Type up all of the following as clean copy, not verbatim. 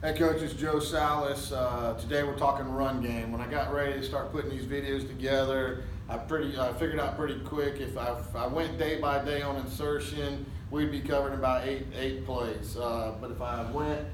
Hey Coach, it's Joe Salas. Today we're talking run game. When I got ready to start putting these videos together, I figured out pretty quick if I went day by day on insertion, we'd be covering about eight plays. But if I went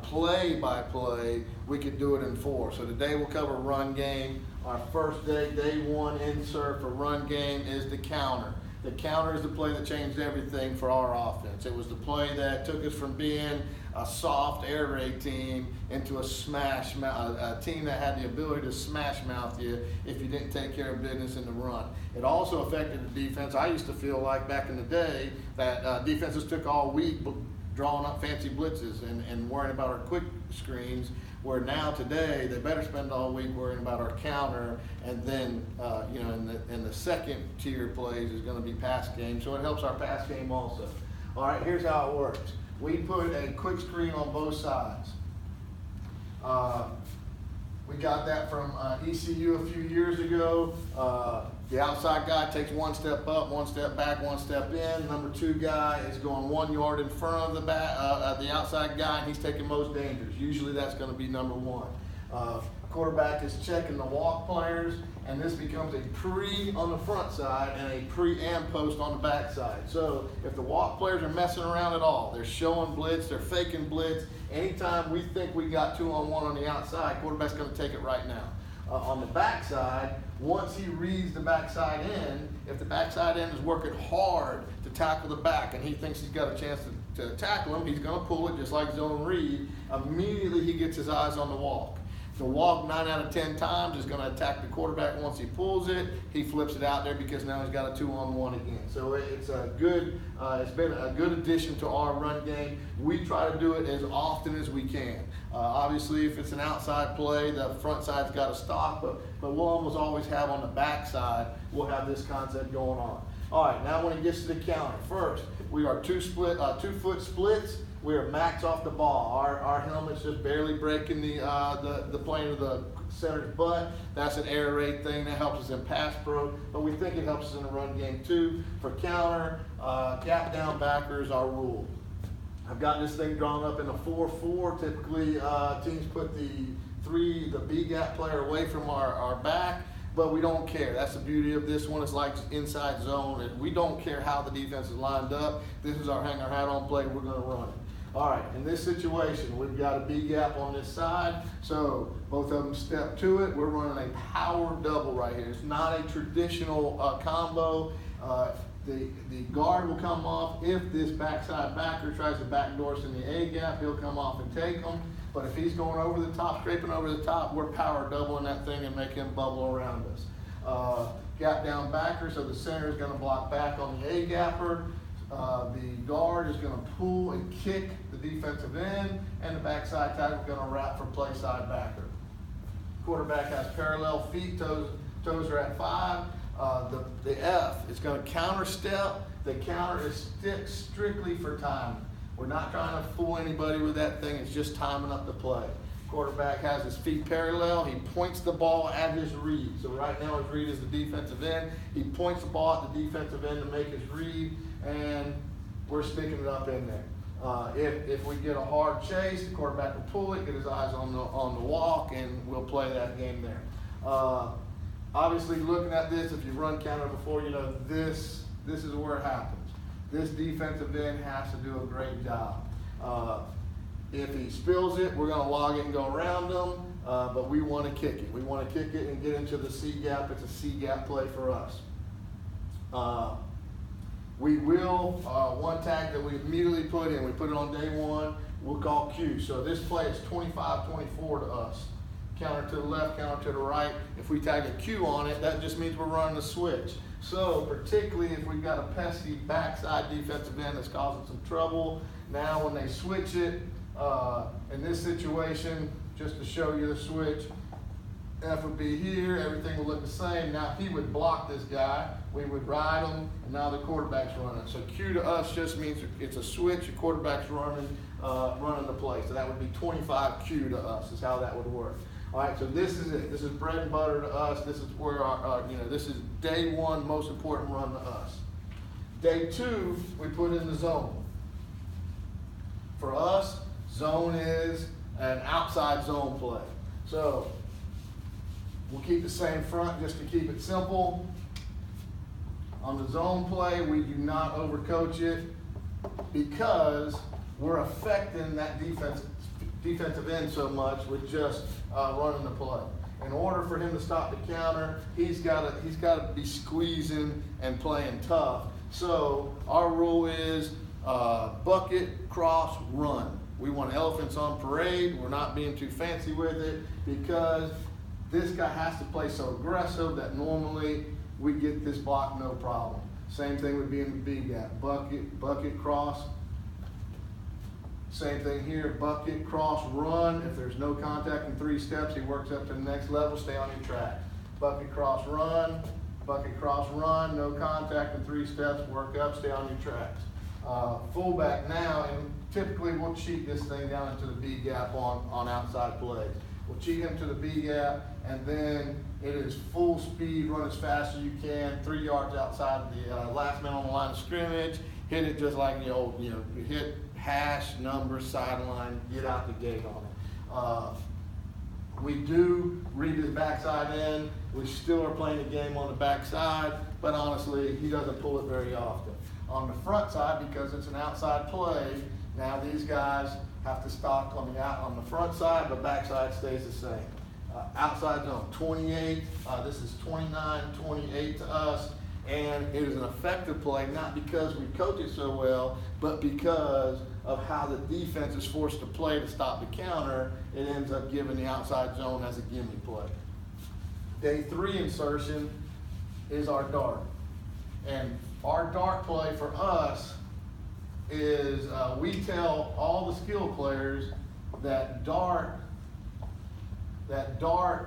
play by play, we could do it in 4. So today we'll cover run game. Our first day one insert for run game is the counter. The counter is the play that changed everything for our offense. It was the play that took us from being a soft air raid team into a team that had the ability to smash mouth you if you didn't take care of business in the run. It also affected the defense. I used to feel like back in the day that defenses took all week drawing up fancy blitzes and worrying about our quick screens, where now today they better spend all week worrying about our counter, and then in the second tier plays is going to be pass game, so it helps our pass game also. All right, here's how it works. We put a quick screen on both sides. We got that from ECU a few years ago. The outside guy takes 1 step up, 1 step back, 1 step in. Number 2 guy is going 1 yard in front of the outside guy, and he's taking most dangers. Usually that's going to be number 1. Quarterback is checking the walk players, and this becomes a pre on the front side and a pre and post on the back side. So if the walk players are messing around at all, they're showing blitz, they're faking blitz, anytime we think we got 2-on-1 on the outside, quarterback's going to take it right now. On the backside, once he reads the backside end, if the backside end is working hard to tackle the back and he thinks he's got a chance to tackle him, he's going to pull it just like zone read. Immediately he gets his eyes on the walk. The walk 9 out of 10 times is going to attack the quarterback. Once he pulls it, he flips it out there because now he's got a 2-on-1 again. So it's been a good addition to our run game. We try to do it as often as we can. Obviously, if it's an outside play, the front side's got to stop, but we'll almost always have on the back side, we'll have this concept going on. All right, now when it gets to the counter, first, we are 2-foot splits. We are max off the ball. Our helmet's just barely breaking the plane of the center's butt. That's an air raid thing that helps us in pass pro, but we think it helps us in the run game too. For counter, gap down backer is our rule. I've got this thing drawn up in a 4-4. Typically, teams put the B gap player away from our back, but we don't care. That's the beauty of this one. It's like inside zone, and we don't care how the defense is lined up. This is our hang our hat on play. We're going to run it. All right, in this situation, we've got a B gap on this side, so both of them step to it. We're running a power double right here. It's not a traditional combo. The guard will come off. If this backside backer tries to backdoor us in the A gap, he'll come off and take them. But if he's going over the top, scraping over the top, we're power doubling that thing and make him bubble around us. Gap down backer, so the center is going to block back on the A gapper. The guard is going to pull and kick the defensive end, and the backside tackle is going to wrap for play side backer. Quarterback has parallel feet, toes are at 5. The F is going to counter step. The counter is strictly for timing. We're not trying to fool anybody with that thing. It's just timing up the play. Quarterback has his feet parallel. He points the ball at his read. So right now his read is the defensive end. He points the ball at the defensive end to make his read, and we're sticking it up in there. If we get a hard chase, the quarterback will pull it, get his eyes on the walk, and we'll play that game there. Obviously, looking at this, if you've run counter before, you know this is where it happens. This defensive end has to do a great job. If he spills it, we're going to log it and go around him, but we want to kick it. We want to kick it and get into the C gap. It's a C gap play for us. We will, one tag that we immediately put in, we put it on day one, we'll call Q. So this play is 25-24 to us. Counter to the left, counter to the right. If we tag a Q on it, that just means we're running a switch. So particularly if we've got a pesky backside defensive end that's causing some trouble, now when they switch it, in this situation, just to show you the switch, F would be here, everything would look the same. Now he would block this guy, we would ride him, and now the quarterback's running. So Q to us just means it's a switch, the quarterback's running the play. So that would be 25 Q to us is how that would work. All right, so this is it. This is bread and butter to us. This is where this is day one, most important run to us. Day two, we put in the zone. For us, zone is and outside zone play. So we'll keep the same front just to keep it simple. On the zone play, we do not overcoach it because we're affecting that defensive end so much with just running the play. In order for him to stop the counter, he's got to be squeezing and playing tough. So our rule is bucket, cross, run. We want elephants on parade. We're not being too fancy with it because this guy has to play so aggressive that normally we get this block no problem. Same thing would be in the B gap. Bucket, cross. Same thing here, bucket, cross, run. If there's no contact in 3 steps, he works up to the next level, stay on your track. Bucket, cross, run, no contact in 3 steps, work up, stay on your tracks. Fullback now, and typically we'll cheat this thing down into the B gap on outside plays. We'll cheat him to the B gap, and then it is full speed, run as fast as you can, 3 yards outside the last man on the line of scrimmage, hit it just like the old, you hit hash, number, sideline, get out the gate on it. We do read his backside end. We still are playing the game on the backside, but honestly, he doesn't pull it very often. On the front side, because it's an outside play, now these guys have to stock on the front side, but backside stays the same. Outside zone, 28. This is 29, 28 to us. And it is an effective play, not because we coach it so well, but because of how the defense is forced to play to stop the counter. It ends up giving the outside zone as a gimme play. Day 3 insertion is our dart. And our dart play for us is we tell all the skill players that dart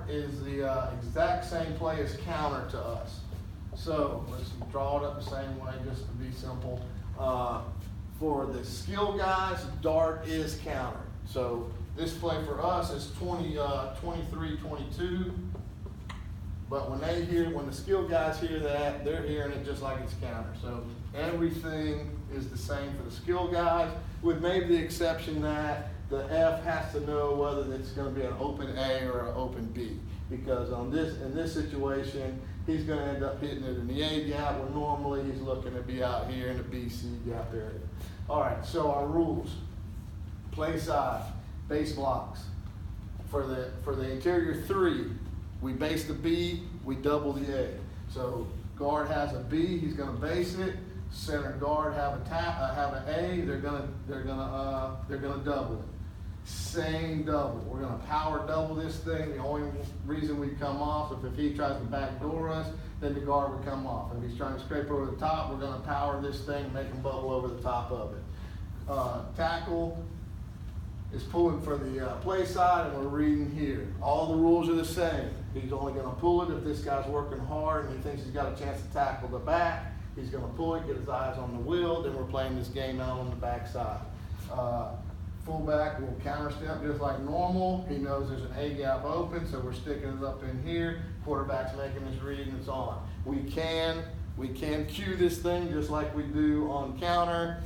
is the exact same play as counter to us. So let's draw it up the same way just to be simple. For the skill guys, dart is counter. So this play for us is 23-22. But when the skill guys hear that, they're hearing it just like it's counter. So everything is the same for the skill guys, with maybe the exception that the F has to know whether it's going to be an open A or an open B. Because in this situation, he's going to end up hitting it in the A gap, where normally he's looking to be out here in the BC gap area. All right, so our rules: play side, base blocks. For the interior 3, we base the B, we double the A. So guard has a B, he's going to base it. Center guard have an A, they're going to double it. Same double. We're going to power double this thing. The only reason we come off is if he tries to backdoor us, then the guard would come off. If he's trying to scrape over the top, we're going to power this thing and make him bubble over the top of it. Tackle is pulling for the play side, and we're reading here. All the rules are the same. He's only going to pull it if this guy's working hard and he thinks he's got a chance to tackle the back. He's going to pull it, get his eyes on the wheel, then we're playing this game out on the back side. Fullback will counter step just like normal. He knows there's an A gap open, so we're sticking it up in here. Quarterback's making his read and it's on. We can cue this thing just like we do on counter.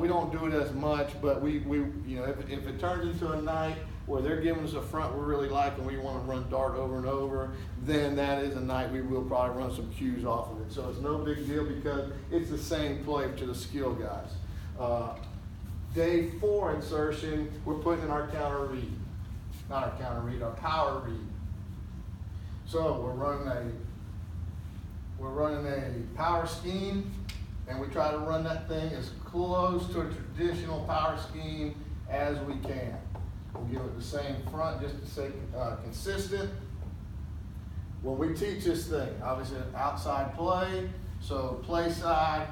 We don't do it as much, but we if it turns into a night where they're giving us a front we really like and we want to run dart over and over, then that is a night we will probably run some cues off of it. So it's no big deal because it's the same play to the skill guys. Day 4 insertion, we're putting in our counter read. Not our counter read, our power read. So we're running a power scheme, and we try to run that thing as close to a traditional power scheme as we can. We'll give it the same front just to stay consistent. When we teach this thing, obviously outside play, so play side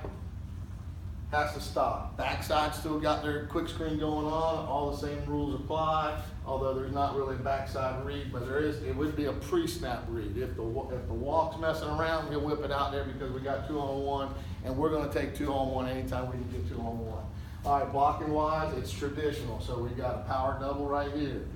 has to stop. Backside still got their quick screen going on. All the same rules apply, although there's not really a backside read, but it would be a pre-snap read. If the walk's messing around, he'll whip it out there because we got 2-on-1, and we're going to take 2-on-1 anytime we can get 2-on-1. All right, blocking wise, it's traditional. So we got a power double right here.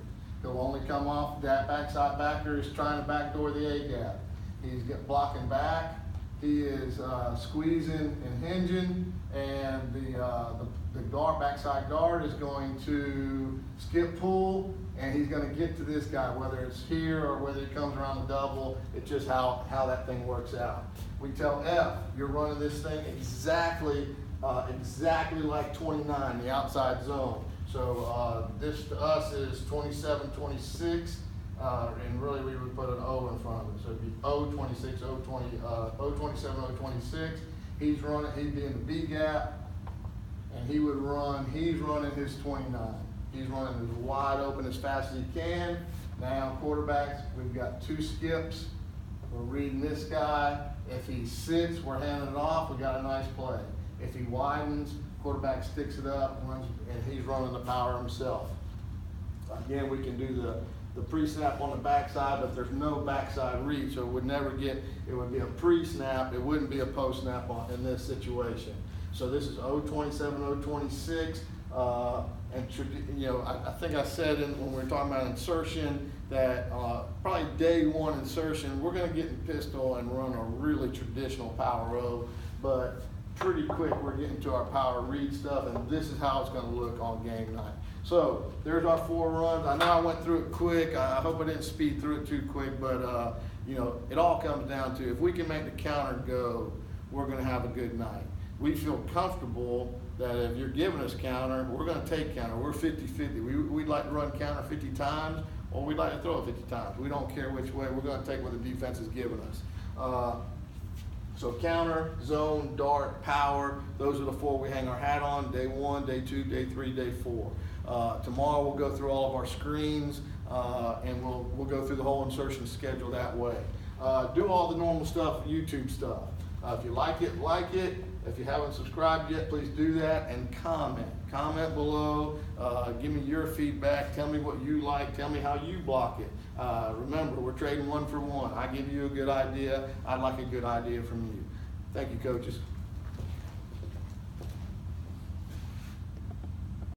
He'll only come off that backside backer is trying to backdoor the A gap. He's blocking back. He is squeezing and hinging, and the guard, backside guard, is going to skip pull, and he's going to get to this guy, whether it's here or whether he comes around the double. It's just how that thing works out. We tell F, you're running this thing exactly like 29, the outside zone. So this to us is 27, 26. And really we would put an O in front of it. So it'd be O26, O27, O26. He's being the B gap, and he's running his 29. He's running as wide open as fast as he can. Now quarterbacks, we've got 2 skips. We're reading this guy. If he sits, we're handing it off, we got a nice play. If he widens, quarterback sticks it up, and he's running the power himself. Again, we can do the pre-snap on the backside, but there's no backside read, so it would be a pre-snap, it wouldn't be a post-snap in this situation. So this is O27, O26, and I think I said when we were talking about insertion that probably day 1 insertion, we're gonna get in pistol and run a really traditional power O, but pretty quick we're getting to our power read stuff, and this is how it's gonna look on game night. So there's our 4 runs. I know I went through it quick. I hope I didn't speed through it too quick, but it all comes down to if we can make the counter go, we're going to have a good night. We feel comfortable that if you're giving us counter, we're going to take counter. We're 50-50. We'd like to run counter 50 times, or we'd like to throw it 50 times. We don't care which way. We're going to take what the defense is giving us. So counter, zone, dart, power, those are the 4 we hang our hat on, day 1, day 2, day 3, day 4. Tomorrow we'll go through all of our screens, and we'll go through the whole insertion schedule that way. Do all the normal stuff, YouTube stuff. If you like it, like it. If you haven't subscribed yet, please do that, and comment. Comment below, give me your feedback, tell me what you like, tell me how you block it. Remember, we're trading 1 for 1. I give you a good idea, I'd like a good idea from you. Thank you, coaches.